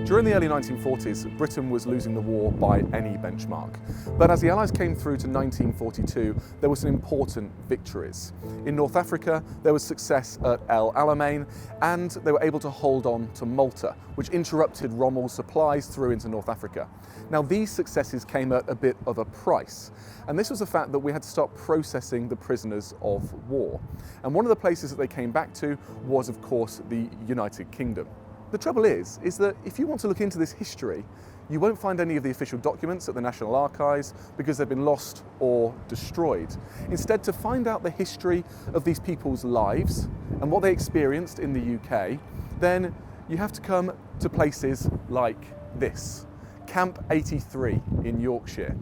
During the early 1940s, Britain was losing the war by any benchmark. But as the Allies came through to 1942, there were some important victories. In North Africa, there was success at El Alamein, and they were able to hold on to Malta, which interrupted Rommel's supplies through into North Africa. Now, these successes came at a bit of a price, and this was the fact that we had to start processing the prisoners of war. And one of the places that they came back to was, of course, the United Kingdom. The trouble is that if you want to look into this history, you won't find any of the official documents at the National Archives because they've been lost or destroyed. Instead, to find out the history of these people's lives and what they experienced in the UK, then you have to come to places like this, Camp 83 in Yorkshire.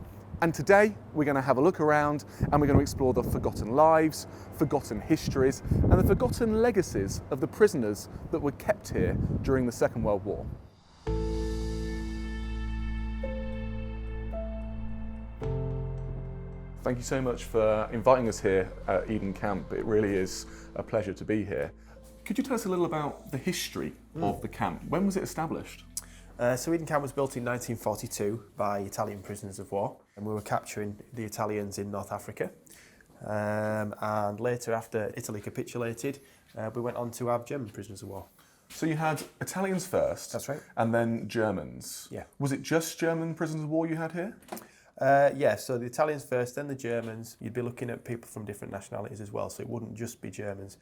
And today we're going to have a look around and we're going to explore the forgotten lives, forgotten histories and the forgotten legacies of the prisoners that were kept here during the Second World War. Thank you so much for inviting us here at Eden Camp. It really is a pleasure to be here. Could you tell us a little about the history of the camp? When was it established? So Eden Camp was built in 1942 by Italian prisoners of war, and we were capturing the Italians in North Africa. And later, after Italy capitulated, we went on to have German prisoners of war. So you had Italians first, That's right. and then Germans. Yeah. Was it just German prisoners of war you had here? Yeah, so the Italians first, then the Germans. You'd be looking at people from different nationalities as well, so it wouldn't just be Germans.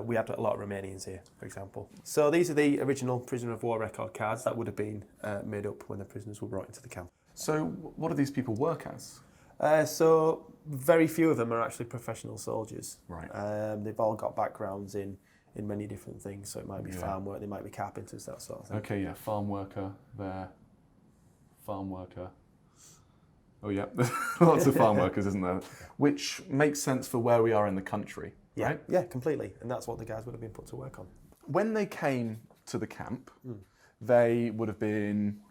We had a lot of Romanians here, for example. So these are the original prisoner of war record cards that would have been made up when the prisoners were brought into the camp. So what do these people work as? So very few of them are actually professional soldiers. Right. They've all got backgrounds in many different things, so it might be farm work, they might be carpenters, that sort of thing. Okay, yeah, farm worker there, farm worker. Oh yeah, lots of farm workers, isn't there? Which makes sense for where we are in the country, right? Yeah, completely. And that's what the guys would have been put to work on. When they came to the camp, they would have been,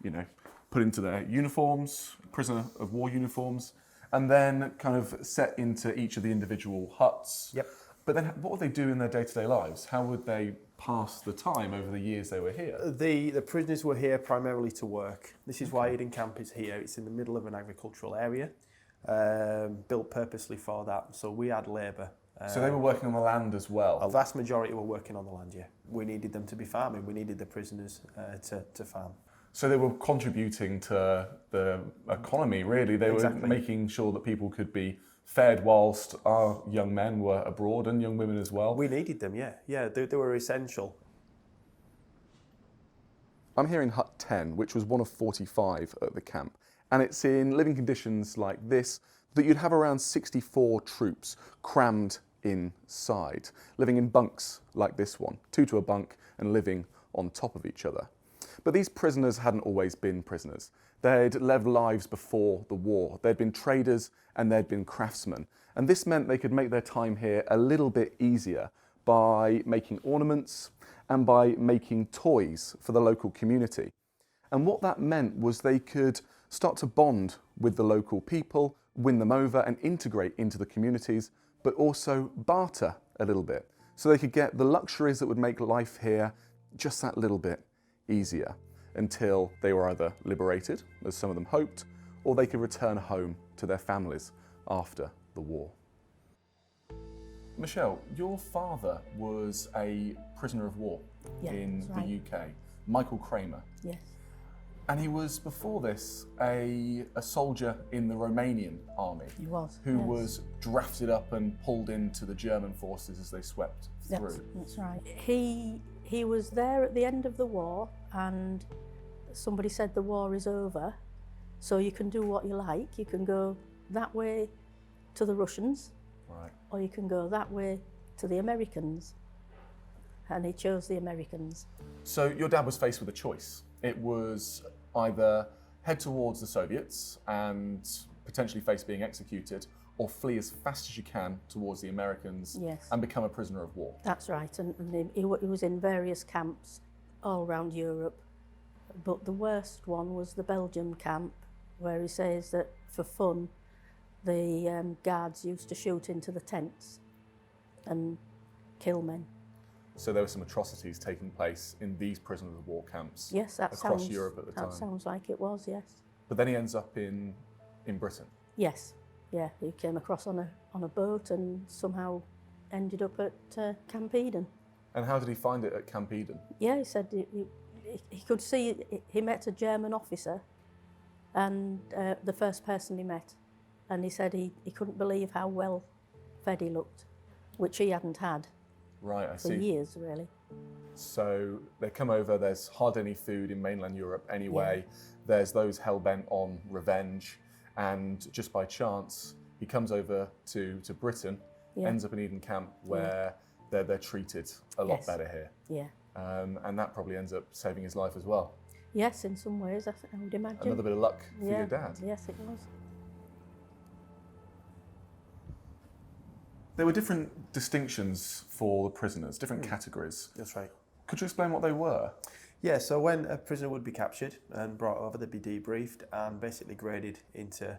put into their uniforms, prisoner of war uniforms, and then kind of set into each of the individual huts. Yep. But then what would they do in their day-to-day lives? How would they pass the time over the years they were here? The prisoners were here primarily to work. This is why Eden Camp is here. It's in the middle of an agricultural area, built purposely for that. So we had labour. So they were working on the land as well? A vast majority were working on the land, yeah. We needed them to be farming. We needed the prisoners to farm. So they were contributing to the economy, really. They Exactly. were making sure that people could be fed whilst our young men were abroad and young women as well. We needed them, yeah. Yeah, they were essential. I'm here in Hut 10, which was one of 45 at the camp. And it's in living conditions like this that you'd have around 64 troops crammed inside, living in bunks like this one, 2 to a bunk and living on top of each other. But these prisoners hadn't always been prisoners. They'd lived lives before the war. They'd been traders and they'd been craftsmen. And this meant they could make their time here a little bit easier by making ornaments and by making toys for the local community. And what that meant was they could start to bond with the local people, win them over and integrate into the communities, but also barter a little bit. So they could get the luxuries that would make life here just that little bit easier until they were either liberated, as some of them hoped, or they could return home to their families after the war. Michelle, your father was a prisoner of war in the UK, Michael Kramer. Yes. And he was, before this, a soldier in the Romanian army. He was. Who yes. was drafted up and pulled into the German forces as they swept through. That's right. He was there at the end of the war, and somebody said the war is over, so you can do what you like. You can go that way to the Russians, right, or you can go that way to the Americans. And he chose the Americans. So your dad was faced with a choice. It was either head towards the Soviets and potentially face being executed, or flee as fast as you can towards the Americans Yes. and become a prisoner of war. That's right, and he was in various camps all around Europe. But the worst one was the Belgian camp, where he says that for fun, the guards used to shoot into the tents and kill men. So there were some atrocities taking place in these prisoners of war camps Yes, that across sounds, Europe at the time. that sounds like it was, yes. But then he ends up in Britain. Yes, yeah, he came across on a boat and somehow ended up at Camp Eden. And how did he find it at Camp Eden? Yeah, he said he could see, he met a German officer, and the first person he met, and he said he couldn't believe how well fed he looked, which he hadn't had Right, I for see. years, really. So they come over, there's hardly any food in mainland Europe anyway. There's those hell-bent on revenge, and just by chance, he comes over to Britain, ends up in Eden Camp, where they're treated a lot better here. Yeah. And that probably ends up saving his life as well. Yes, in some ways, I would imagine. Another bit of luck for your dad. Yes, it was. There were different distinctions for the prisoners, different categories. That's right. Could you explain what they were? Yeah, so when a prisoner would be captured and brought over, they'd be debriefed and basically graded into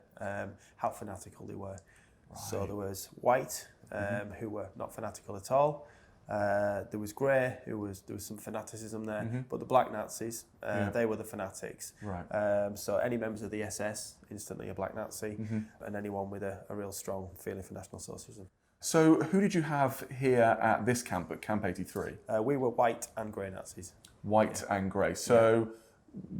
how fanatical they were. Right. So there was white, who were not fanatical at all. There was grey, there was some fanaticism there, but the black Nazis, they were the fanatics. Right. So any members of the SS, instantly a black Nazi, and anyone with a real strong feeling for National Socialism. So who did you have here at this camp, at Camp 83? We were white and grey Nazis. White and grey. So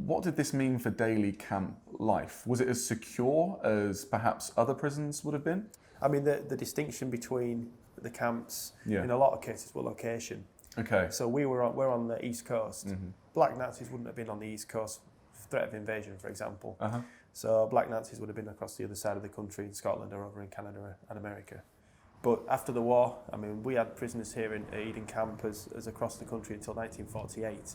what did this mean for daily camp life? Was it as secure as perhaps other prisons would have been? I mean, the distinction between the camps, in a lot of cases, were location. Okay. So we're on the East Coast. Black Nazis wouldn't have been on the East Coast, threat of invasion, for example. So black Nazis would have been across the other side of the country, in Scotland or over in Canada and America. But after the war, I mean, we had prisoners here in Eden Camp as across the country until 1948.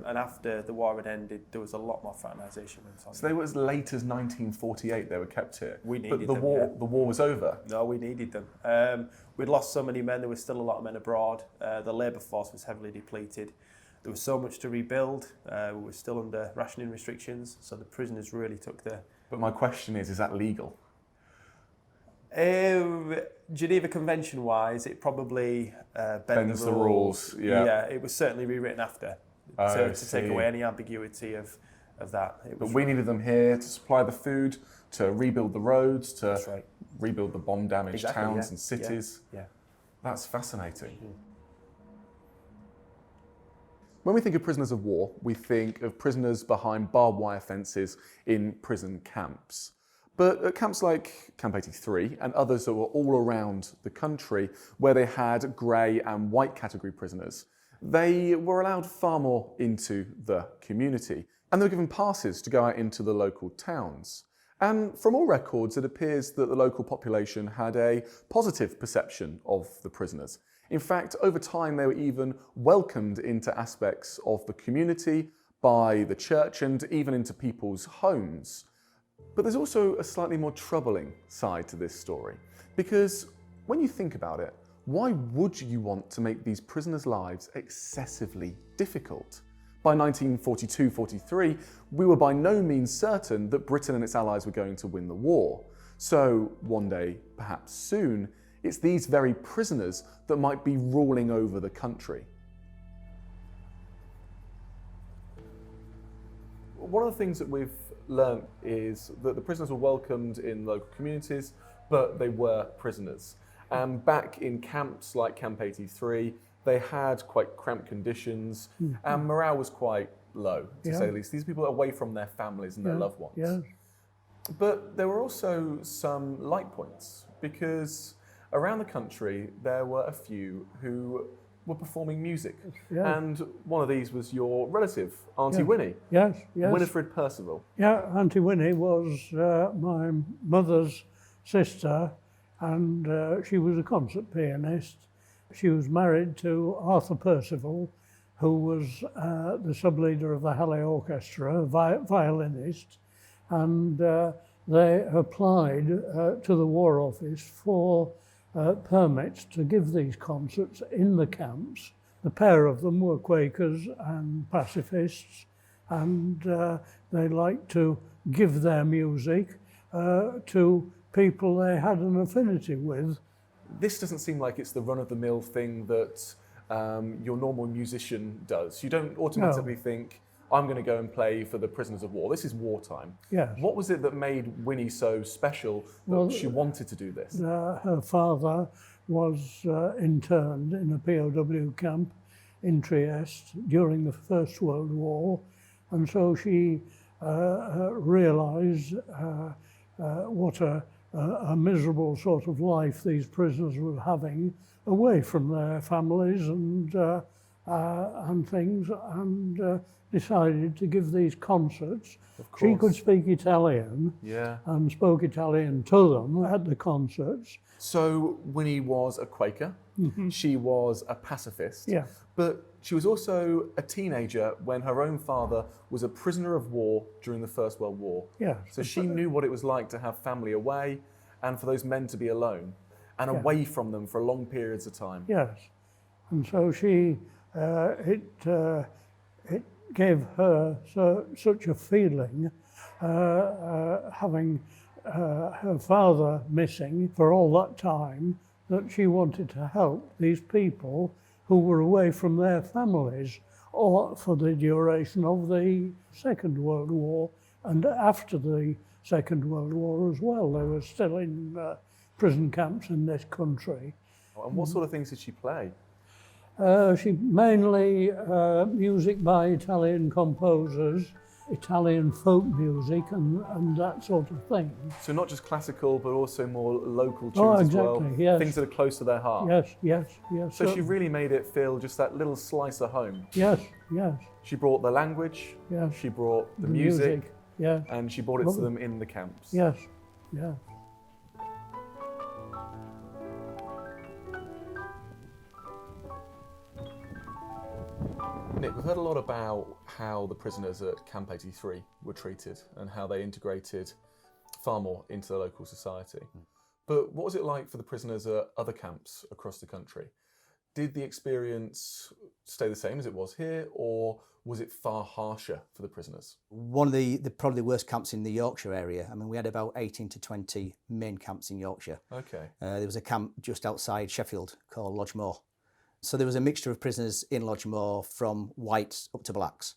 And after the war had ended, there was a lot more fraternisation. So they were as late as 1948 they were kept here? We needed them, the war was over? No, we needed them. We'd lost so many men, there was still a lot of men abroad. The labour force was heavily depleted. There was so much to rebuild. We were still under rationing restrictions, so the prisoners really took the... But my question is that legal? Geneva Convention-wise, it probably bends the rules. Yeah, it was certainly rewritten after to take away any ambiguity of that. But we needed them here to supply the food, to rebuild the roads, to That's right. rebuild the bomb-damaged towns and cities. Yeah. That's fascinating. When we think of prisoners of war, we think of prisoners behind barbed wire fences in prison camps. But at camps like Camp 83 and others that were all around the country where they had grey and white category prisoners, they were allowed far more into the community and they were given passes to go out into the local towns. And from all records, it appears that the local population had a positive perception of the prisoners. In fact, over time, they were even welcomed into aspects of the community by the church and even into people's homes. But there's also a slightly more troubling side to this story, because when you think about it, why would you want to make these prisoners' lives excessively difficult? By 1942-43, we were by no means certain that Britain and its allies were going to win the war. So one day, perhaps soon, it's these very prisoners that might be ruling over the country. One of the things that we've learnt is that the prisoners were welcomed in local communities, but they were prisoners. And back in camps like Camp 83, they had quite cramped conditions and morale was quite low, to say the least. These people are away from their families and their loved ones. But there were also some light points, because around the country there were a few who were performing music. And one of these was your relative, Auntie Winnie. Yes. Winifred Percival. Yeah, Auntie Winnie was my mother's sister, and she was a concert pianist. She was married to Arthur Percival, who was the sub-leader of the Halle Orchestra, a violinist, and they applied to the War Office for permits to give these concerts in the camps. The pair of them were Quakers and pacifists, and they liked to give their music to people they had an affinity with. This doesn't seem like it's the run-of-the-mill thing that your normal musician does. You don't automatically think, I'm going to go and play for the prisoners of war. This is wartime. Yes. What was it that made Winnie so special that she wanted to do this? Her father was interned in a POW camp in Trieste during the First World War, and so she realised what a miserable sort of life these prisoners were having away from their families and things, and decided to give these concerts. She could speak Italian and spoke Italian to them at the concerts. So Winnie was a Quaker, she was a pacifist, but she was also a teenager when her own father was a prisoner of war during the First World War. So she knew what it was like to have family away and for those men to be alone and away from them for long periods of time. And so she, it gave her such a feeling, having her father missing for all that time, that she wanted to help these people who were away from their families, or for the duration of the Second World War and after the Second World War as well. They were still in prison camps in this country. And what sort of things did she play? She mainly music by Italian composers, Italian folk music and that sort of thing. So not just classical, but also more local tunes as well? Yes. Things that are close to their heart? Yes. So she really made it feel just that little slice of home? Yes. She brought the language, she brought the music, and she brought it to them in the camps? Yes. Nick, we've heard a lot about how the prisoners at Camp 83 were treated and how they integrated far more into the local society. But what was it like for the prisoners at other camps across the country? Did the experience stay the same as it was here, or was it far harsher for the prisoners? One of the probably the worst camps in the Yorkshire area. I mean, we had about 18 to 20 main camps in Yorkshire. Okay. There was a camp just outside Sheffield called Lodgemore. So there was a mixture of prisoners in Lodgemore from whites up to blacks.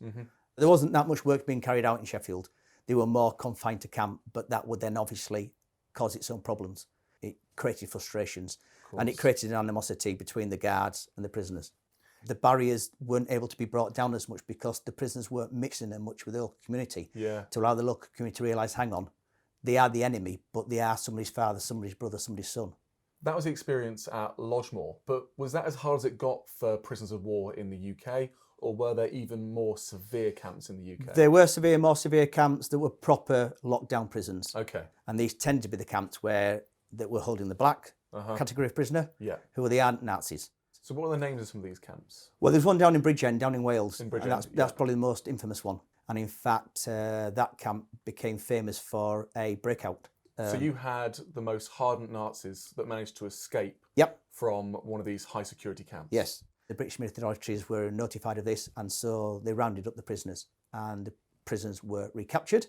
There wasn't that much work being carried out in Sheffield. They were more confined to camp, but that would then obviously cause its own problems. It created frustrations and it created an animosity between the guards and the prisoners. The barriers weren't able to be brought down as much because the prisoners weren't mixing them much with the local community to allow the local community to realise, hang on, they are the enemy, but they are somebody's father, somebody's brother, somebody's son. That was the experience at Lodgemore, but was that as hard as it got for prisoners of war in the UK, or were there even more severe camps in the UK? There were more severe camps that were proper lockdown prisons. Okay. And these tend to be the camps that were holding the black category of prisoner, who were the ardent Nazis. So what are the names of some of these camps? Well, there's one down in Bridgend, down in Wales, In Bridgend, and that's probably the most infamous one. And in fact, that camp became famous for a breakout. So you had the most hardened Nazis that managed to escape from one of these high security camps? Yes. The British military authorities were notified of this, and so they rounded up the prisoners, and the prisoners were recaptured.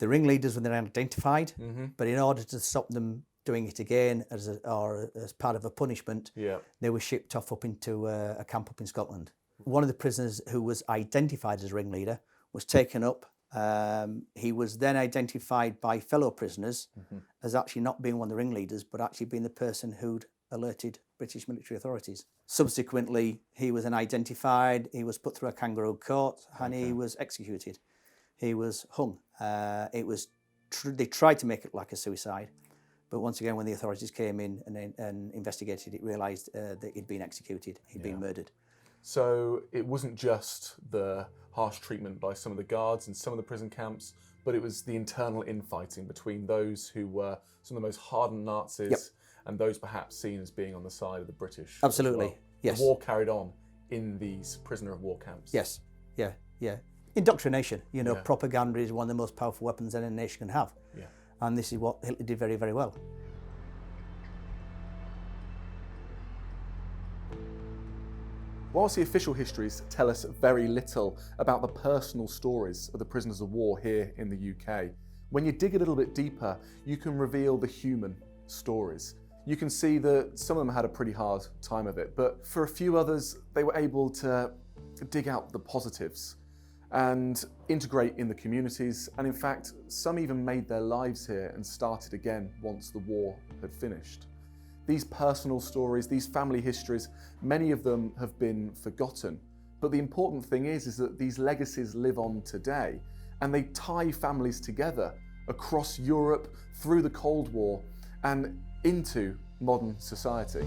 The ringleaders were then identified, but in order to stop them doing it again as part of a punishment, they were shipped off up into a camp up in Scotland. One of the prisoners who was identified as a ringleader was taken up. He was then identified by fellow prisoners as actually not being one of the ringleaders, but actually being the person who'd alerted British military authorities. Subsequently, he was then identified, he was put through a kangaroo court, and he was executed. He was hung. They tried to make it like a suicide, but once again, when the authorities came in and investigated it, realised that he'd been executed, he'd been murdered. So it wasn't just the harsh treatment by some of the guards in some of the prison camps, but it was the internal infighting between those who were some of the most hardened Nazis and those perhaps seen as being on the side of the British. Absolutely, as well. yes. The war carried on in these prisoner of war camps. Yes, yeah. Indoctrination, propaganda is one of the most powerful weapons any nation can have. And this is what Hitler did very, very well. Whilst the official histories tell us very little about the personal stories of the prisoners of war here in the UK, when you dig a little bit deeper, you can reveal the human stories. You can see that some of them had a pretty hard time of it, but for a few others, they were able to dig out the positives and integrate in the communities. And in fact, some even made their lives here and started again once the war had finished. These personal stories, these family histories, many of them have been forgotten. But the important thing is that these legacies live on today, and they tie families together across Europe, through the Cold War, and into modern society.